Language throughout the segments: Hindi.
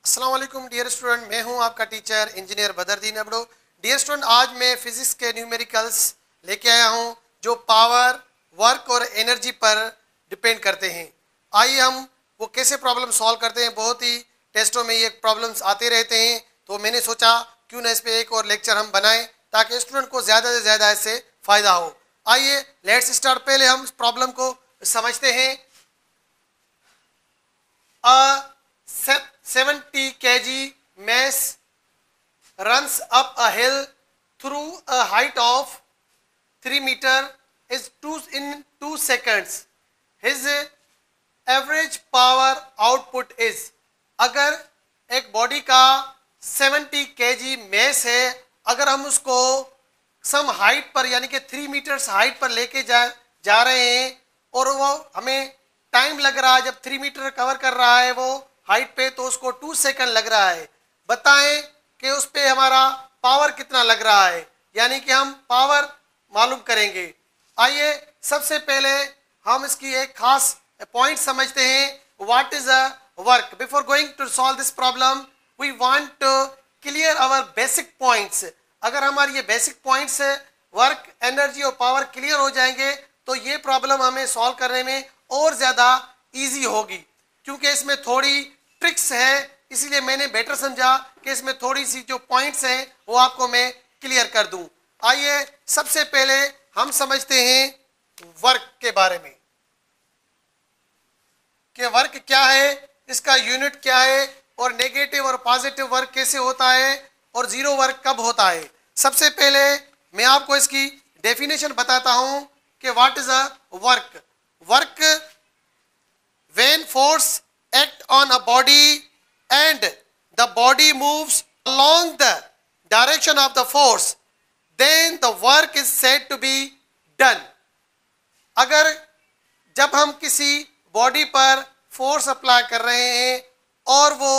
अस्सलाम वालेकुम डियर स्टूडेंट, मैं हूं आपका teacher engineer Badruddin Abro. Dear student, आज मैं फिजिक्स के न्यूमेरिकल्स लेके आया हूं जो पावर, वर्क और एनर्जी पर डिपेंड करते हैं। आइए हम वो कैसे प्रॉब्लम सॉल्व करते हैं। बहुत ही टेस्टों में ये प्रॉब्लम्स आते रहते हैं, तो मैंने सोचा क्यों ना इस पर एक और लेक्चर हम बनाएं ताकि स्टूडेंट को ज़्यादा से ज़्यादा इससे फ़ायदा हो। आइए लेट्स स्टार्ट। पहले हम इस प्रॉब्लम को समझते हैं। 70 kg mass runs up a hill through a height of 3 meter in 2 seconds. His average power output is। अगर एक बॉडी का 70 kg mass है, अगर हम उसको सम हाइट पर यानी कि 3 मीटर्स हाइट पर लेके जा रहे हैं और वो हमें टाइम लग रहा है, जब 3 मीटर कवर कर रहा है वो हाइट पे, तो उसको 2 सेकंड लग रहा है। बताएं कि उस पे हमारा पावर कितना लग रहा है, यानी कि हम पावर मालूम करेंगे। आइए सबसे पहले हम इसकी एक खास पॉइंट समझते हैं। What is a work. Before going to solve this problem we want to clear our basic points. अगर हमारे ये बेसिक पॉइंट्स वर्क, एनर्जी और पावर क्लियर हो जाएंगे तो ये प्रॉब्लम हमें सॉल्व करने में और ज़्यादा ईजी होगी, क्योंकि इसमें थोड़ी ट्रिक्स है। इसीलिए मैंने बेटर समझा कि इसमें थोड़ी सी जो पॉइंट्स हैं वो आपको मैं क्लियर कर दूं। आइए सबसे पहले हम समझते हैं वर्क के बारे में कि वर्क क्या है, इसका यूनिट क्या है और नेगेटिव और पॉजिटिव वर्क कैसे होता है और जीरो वर्क कब होता है। सबसे पहले मैं आपको इसकी डेफिनेशन बताता हूं कि what is a work. Work when force act on a body and the body moves along the direction of the force, then the work is said to be done। अगर जब हम किसी बॉडी पर फोर्स अप्लाई कर रहे हैं और वो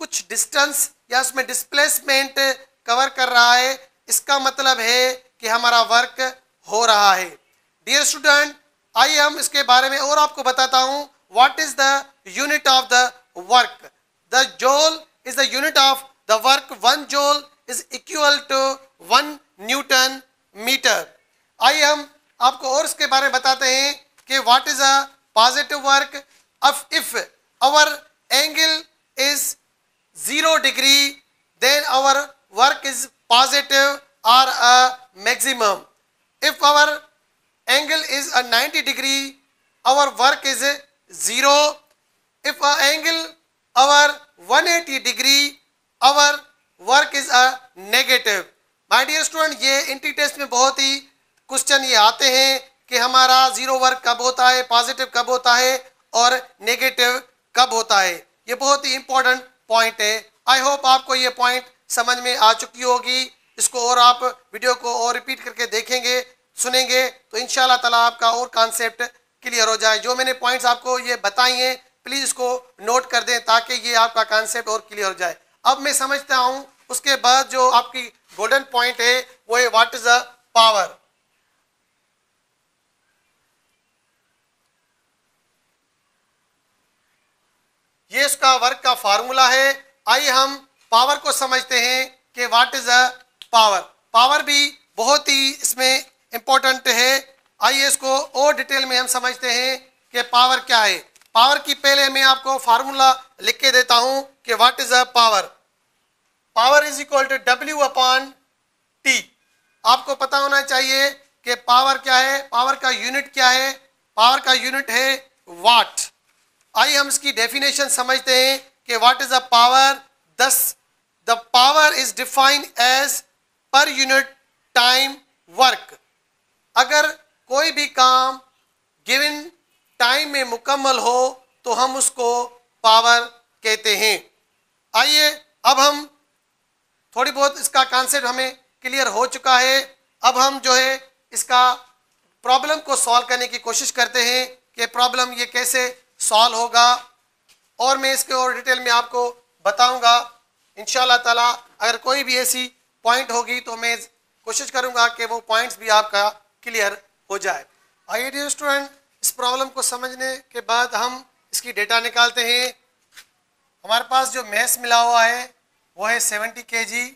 कुछ डिस्टेंस या उसमें डिस्प्लेसमेंट कवर कर रहा है, इसका मतलब है कि हमारा वर्क हो रहा है। डियर स्टूडेंट, आइए हम इसके बारे में और आपको बताता हूं। What is the unit of the work? The joule is the unit of the work. 1 joule is equal to 1 Newton meter। आइए हम आपको और इसके बारे में बताते हैं कि what is a positive work। If our angle is 0 degree, then our work is positive or a maximum। If our angle is a 90 degree, our work is 0। If our angle our 180 degree, our work is a negative। My dear student, ये इंट्री टेस्ट में बहुत ही क्वेश्चन ये आते हैं कि हमारा जीरो वर्क कब होता है, पॉजिटिव कब होता है और नेगेटिव कब होता है। ये बहुत ही इंपॉर्टेंट पॉइंट है। आई होप आपको ये पॉइंट समझ में आ चुकी होगी। इसको और आप वीडियो को और रिपीट करके देखेंगे, सुनेंगे तो इंशाल्लाह ताला आपका और कॉन्सेप्ट क्लियर हो जाए। जो मैंने पॉइंट्स आपको ये बताई हैं, प्लीज इसको नोट कर दें ताकि ये आपका कॉन्सेप्ट और क्लियर हो जाए। अब मैं समझता हूं उसके बाद जो आपकी गोल्डन पॉइंट है वो है व्हाट इज द पावर। ये इसका वर्क का फार्मूला है। आइए हम पावर को समझते हैं कि what is the power. Power भी बहुत ही इसमें इंपॉर्टेंट है। आइए इसको और डिटेल में हम समझते हैं कि पावर क्या है। पावर की पहले मैं आपको फार्मूला लिख के देता हूं कि what is a power. Power is equal to W upon T। आपको पता होना चाहिए कि पावर क्या है, पावर का यूनिट क्या है। पावर का यूनिट है वाट। आइए हम इसकी डेफिनेशन समझते हैं कि what is a power. The power is defined as per unit time work. अगर कोई भी काम गिवन टाइम में मुकम्मल हो तो हम उसको पावर कहते हैं। आइए अब हम थोड़ी बहुत इसका कॉन्सेप्ट हमें क्लियर हो चुका है। अब हम जो है इसका प्रॉब्लम को सॉल्व करने की कोशिश करते हैं कि प्रॉब्लम ये कैसे सॉल्व होगा, और मैं इसके और डिटेल में आपको बताऊंगा इंशाल्लाह ताला। अगर कोई भी ऐसी पॉइंट होगी तो मैं कोशिश करूंगा कि वो पॉइंट्स भी आपका क्लियर हो जाए। आइए डियर स्टूडेंट, इस प्रॉब्लम को समझने के बाद हम इसकी डेटा निकालते हैं। हमारे पास जो मैस मिला हुआ है वो है 70 kg।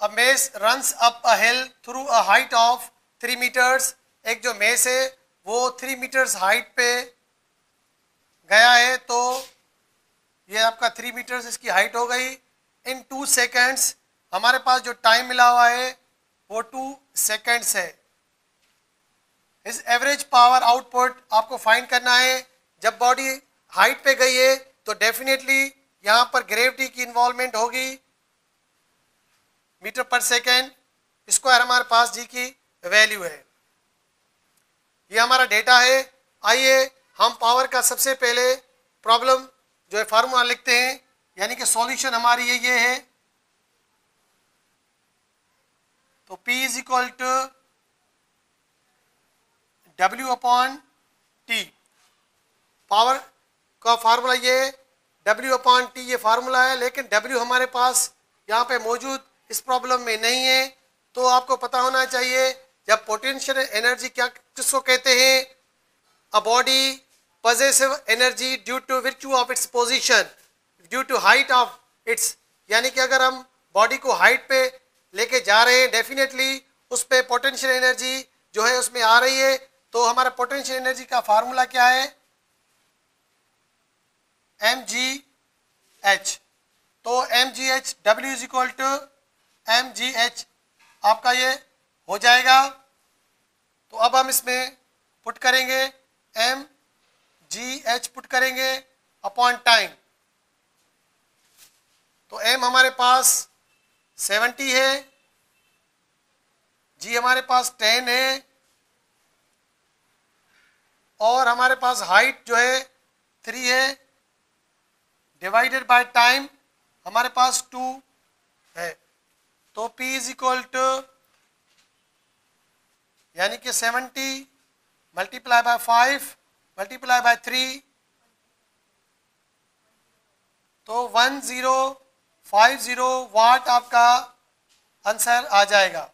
अब mass runs up a hill through a height of 3 metres. एक जो मेस है वो 3 मीटर्स हाइट पे गया है, तो ये आपका 3 मीटर्स इसकी हाइट हो गई। इन 2 सेकेंड्स हमारे पास जो टाइम मिला हुआ है वो 2 सेकेंड्स है। इस एवरेज पावर आउटपुट आपको फाइंड करना है। जब बॉडी हाइट पे गई है तो डेफिनेटली यहाँ पर ग्रेविटी की इन्वॉल्वमेंट होगी। मीटर पर सेकेंड स्क्वायर हमारे पास जी की वैल्यू है। ये हमारा डेटा है। आइए हम पावर का सबसे पहले प्रॉब्लम जो है फार्मूला लिखते हैं, यानी कि सॉल्यूशन हमारी ये है। तो P is equal to W upon T। Power का फार्मूला ये W अपॉन T ये फार्मूला है, लेकिन W हमारे पास यहाँ पे मौजूद इस प्रॉब्लम में नहीं है। तो आपको पता होना चाहिए जब पोटेंशियल एनर्जी क्या किसको कहते हैं, a body possessive energy due to virtue of its position due to height of its. यानी कि अगर हम बॉडी को हाइट पे लेके जा रहे हैं, डेफिनेटली उस पे पोटेंशियल एनर्जी जो है उसमें आ रही है। तो हमारा पोटेंशियल एनर्जी का फार्मूला क्या है, mgh। तो mgh W is equal to mgh आपका ये हो जाएगा। तो अब हम इसमें पुट करेंगे mgh पुट करेंगे अपॉन टाइम। तो m हमारे पास 70 है, g हमारे पास 10 है, और हमारे पास हाइट जो है 3 है, डिवाइडेड बाय टाइम हमारे पास 2 है। तो P इज इक्वल टू यानी कि 70 मल्टीप्लाई बाय 5 मल्टीप्लाई बाय 3, तो 1050 वाट आपका आंसर आ जाएगा।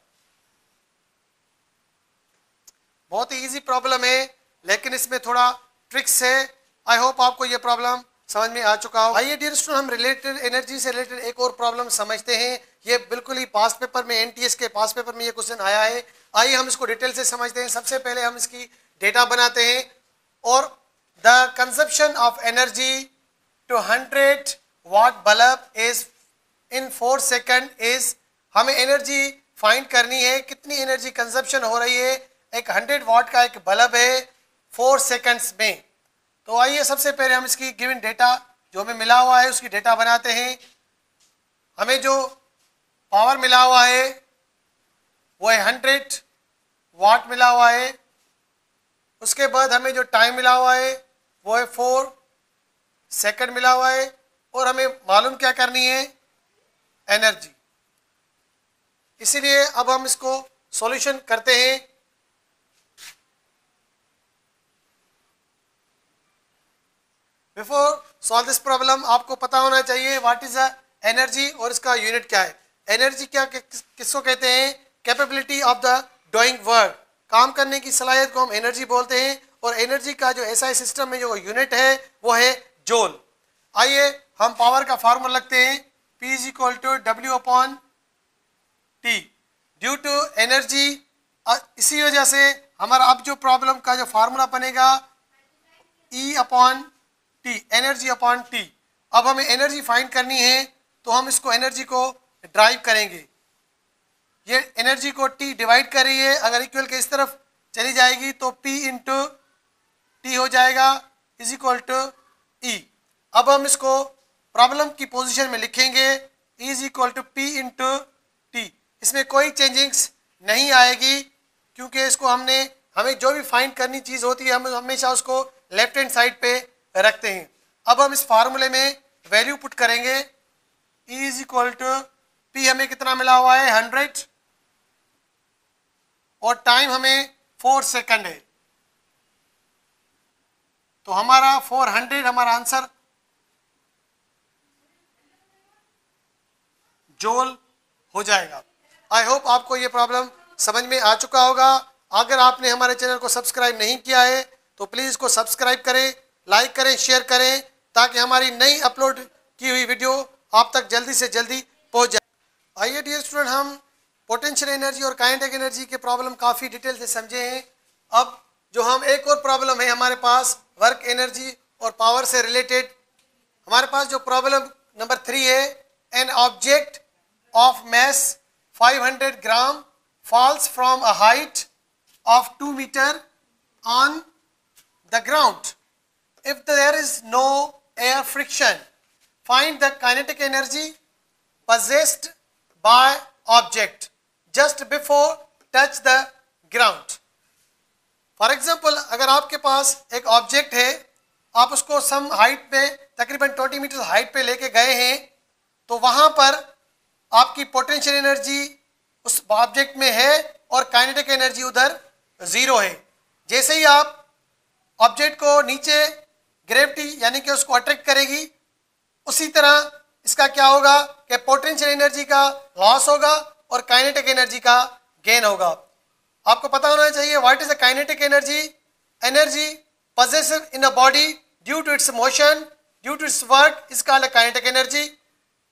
बहुत ही इजी प्रॉब्लम है, लेकिन इसमें थोड़ा ट्रिक्स है। आई होप आपको ये प्रॉब्लम समझ में आ चुका हो। आइए डियर स्टूडेंट, हम रिलेटेड एनर्जी से रिलेटेड एक और प्रॉब्लम समझते हैं। ये बिल्कुल ही पास पेपर में, एनटीएस के पास पेपर में ये क्वेश्चन आया है। आइए हम इसको डिटेल से समझते हैं। सबसे पहले हम इसकी डेटा बनाते हैं। और the consumption of energy to 100 watt bulb is in 4 second is. हमें एनर्जी फाइंड करनी है, कितनी एनर्जी कंजप्शन हो रही है। एक 100 वाट का एक बल्ब है 4 सेकेंड्स में। तो आइए सबसे पहले हम इसकी गिवन डेटा जो हमें मिला हुआ है उसकी डेटा बनाते हैं। हमें जो पावर मिला हुआ है वो है 100 वाट मिला हुआ है। उसके बाद हमें जो टाइम मिला हुआ है वो है 4 सेकंड मिला हुआ है। और हमें मालूम क्या करनी है, एनर्जी। इसीलिए अब हम इसको सॉल्यूशन करते हैं। बिफोर सॉल्व दिस प्रॉब्लम आपको पता होना चाहिए व्हाट इज द एनर्जी और इसका यूनिट क्या है। एनर्जी क्या किसको कहते हैं, capability of the doing work, काम करने की सलाहियत को हम एनर्जी बोलते हैं। और एनर्जी का जो एसआई सिस्टम में जो यूनिट है वो है जूल। आइए हम पावर का फार्मूला लगते हैं। P is equal to W upon T due to energy. इसी वजह से हमारा अब जो प्रॉब्लम का जो फार्मूला बनेगा E upon T, energy upon T। अब हमें एनर्जी फाइंड करनी है, तो हम इसको एनर्जी को ड्राइव करेंगे। ये एनर्जी को T डिवाइड कर रही है, अगर इक्वल के इस तरफ चली जाएगी तो P इंटू T हो जाएगा इज इक्वल टू E। अब हम इसको प्रॉब्लम की पोजीशन में लिखेंगे, E is equal to P into T। इसमें कोई चेंजिंग्स नहीं आएगी, क्योंकि इसको हमें जो भी फाइंड करनी चीज़ होती है हम हमेशा उसको लेफ्ट हैंड साइड पे रखते हैं। अब हम इस फार्मूले में वैल्यू पुट करेंगे। E is equal to P हमें कितना मिला हुआ है 100, और टाइम हमें 4 सेकंड है। तो हमारा 400 हमारा आंसर जूल हो जाएगा। आई होप आपको ये प्रॉब्लम समझ में आ चुका होगा। अगर आपने हमारे चैनल को सब्सक्राइब नहीं किया है तो प्लीज़ इसको सब्सक्राइब करें, लाइक करें, शेयर करें, ताकि हमारी नई अपलोड की हुई वीडियो आप तक जल्दी से जल्दी पहुंच जाए। आइए डियर स्टूडेंट, हम पोटेंशियल एनर्जी और काइनेटिक एनर्जी के प्रॉब्लम काफ़ी डिटेल से समझे हैं। अब जो हम एक और प्रॉब्लम है हमारे पास वर्क एनर्जी और पावर से रिलेटेड, हमारे पास जो प्रॉब्लम नंबर 3 है, an object of mass 500 gram falls from a height of 2 meter on the ground. If there is no air friction, find the kinetic energy possessed by object just before touch the ground. For example, अगर आपके पास एक ऑब्जेक्ट है, आप उसको सम हाइट पे तकरीबन 20 मीटर हाइट पे लेके गए हैं, तो वहां पर आपकी पोटेंशियल एनर्जी उस ऑब्जेक्ट में है और काइनेटिक एनर्जी उधर जीरो है। जैसे ही आप ऑब्जेक्ट को नीचे ग्रेविटी यानी कि उसको अट्रैक्ट करेगी, उसी तरह इसका क्या होगा कि पोटेंशियल एनर्जी का लॉस होगा और काइनेटिक एनर्जी का गेन होगा। आपको पता होना चाहिए what is the kinetic energy. Energy possessive in a body due to its motion, due to its work is called a kinetic energy,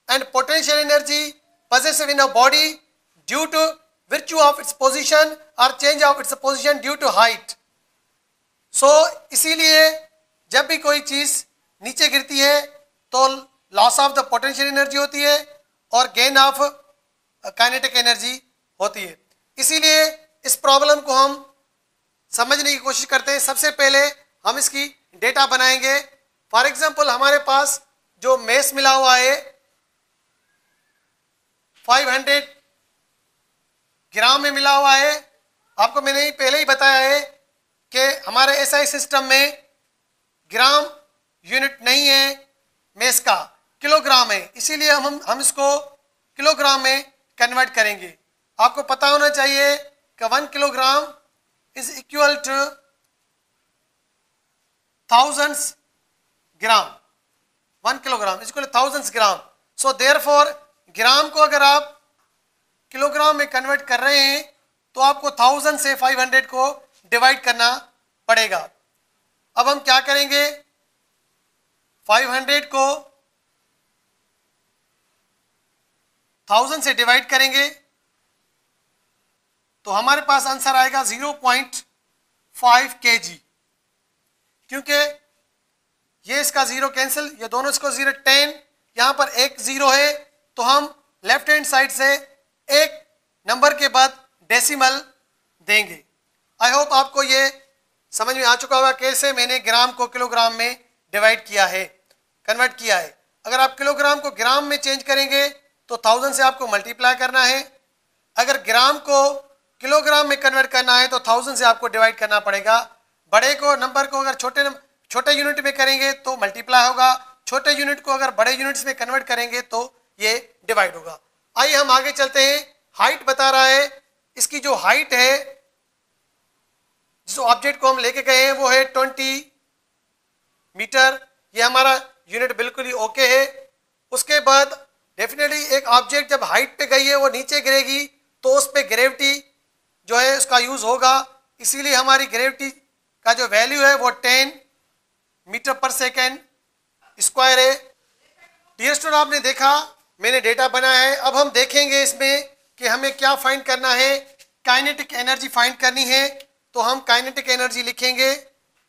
and potential energy possessive in a body due to virtue of its position or change of its position due to height. So इसीलिए जब भी कोई चीज नीचे गिरती है तो loss of the potential energy होती है और गेन ऑफ काइनेटिक एनर्जी होती है। इसीलिए इस प्रॉब्लम को हम समझने की कोशिश करते हैं। सबसे पहले हम इसकी डेटा बनाएंगे। फॉर एग्जांपल, हमारे पास जो मेस मिला हुआ है 500 ग्राम में मिला हुआ है। आपको मैंने पहले ही बताया है कि हमारे एसआई सिस्टम में ग्राम यूनिट नहीं है, मेस का किलोग्राम है, इसीलिए हम इसको किलोग्राम में कन्वर्ट करेंगे। आपको पता होना चाहिए कि 1 kilogram is equal to thousands gram. 1 kilogram is equal to thousands gram. So therefore gram को अगर आप किलोग्राम में कन्वर्ट कर रहे हैं तो आपको 1000 से 500 को डिवाइड करना पड़ेगा। अब हम क्या करेंगे, 500 को 1000 से डिवाइड करेंगे तो हमारे पास आंसर आएगा 0.5 kg। क्योंकि ये इसका जीरो कैंसिल, ये दोनों इसको 0 10, यहाँ पर एक जीरो है तो हम लेफ्ट हैंड साइड से एक नंबर के बाद डेसिमल देंगे। आई होप आपको ये समझ में आ चुका होगा कैसे मैंने ग्राम को किलोग्राम में डिवाइड किया है, कन्वर्ट किया है। अगर आप किलोग्राम को ग्राम में चेंज करेंगे तो 1000 से आपको मल्टीप्लाई करना है। अगर ग्राम को किलोग्राम में कन्वर्ट करना है तो 1000 से आपको डिवाइड करना पड़ेगा। बड़े को नंबर को अगर छोटे यूनिट में करेंगे तो मल्टीप्लाई होगा, छोटे यूनिट को अगर बड़े यूनिट्स में कन्वर्ट करेंगे तो ये डिवाइड होगा। आइए हम आगे चलते हैं। हाइट बता रहा है, इसकी जो हाइट है जिस ऑब्जेक्ट को हम लेके गए हैं वो है 20 मीटर। ये हमारा यूनिट बिल्कुल ही ओके है। उसके बाद डेफिनेटली एक ऑब्जेक्ट जब हाइट पे गई है वो नीचे गिरेगी तो उस पर ग्रेविटी जो है उसका यूज होगा, इसीलिए हमारी ग्रेविटी का जो वैल्यू है वो 10 मीटर पर सेकेंड स्क्वायर है। डियर स्टूडेंट, आपने देखा मैंने डेटा बनाया है। अब हम देखेंगे इसमें कि हमें क्या फाइंड करना है, काइनेटिक एनर्जी फाइंड करनी है। तो हम काइनेटिक एनर्जी लिखेंगे,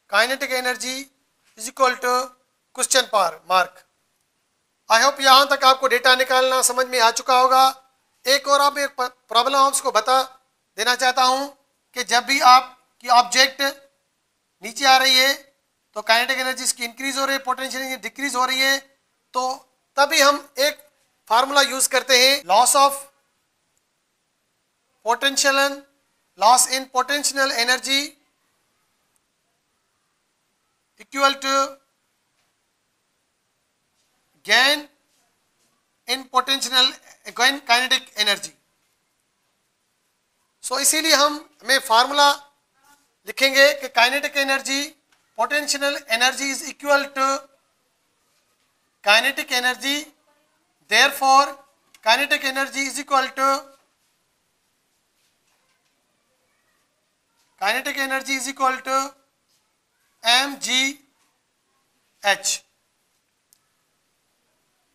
kinetic energy is equal to question mark. I hope यहाँ तक आपको डेटा निकालना समझ में आ चुका होगा। एक और आप एक प्रॉब्लम आपको बता देना चाहता हूँ कि जब भी आपकी ऑब्जेक्ट नीचे आ रही है तो काइनेटिक एनर्जी इसकी इंक्रीज हो रही है, पोटेंशियल एनर्जी डिक्रीज हो रही है, तो तभी हम एक फार्मूला यूज करते हैं, loss of potential loss in potential energy equal to gain in potential gain kinetic energy. So इसीलिए हमें फार्मूला लिखेंगे कि kinetic energy potential energy is equal to kinetic energy, therefore kinetic energy is equal to kinetic energy is equal to mg H,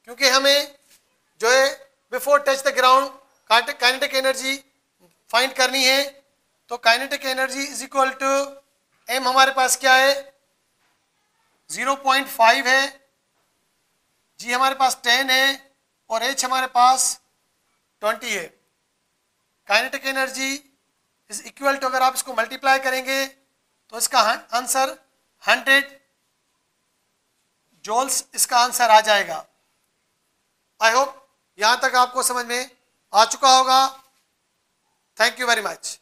क्योंकि हमें जो है before touch the ground kinetic energy find करनी है। तो kinetic energy is equal to M हमारे पास क्या है 0.5 है, जी हमारे पास 10 है और एच हमारे पास 20 है। Kinetic energy is equal to, अगर आप इसको मल्टीप्लाई करेंगे तो इसका आंसर 100 जूल्स इसका आंसर आ जाएगा। आई होप यहां तक आपको समझ में आ चुका होगा। Thank you very much.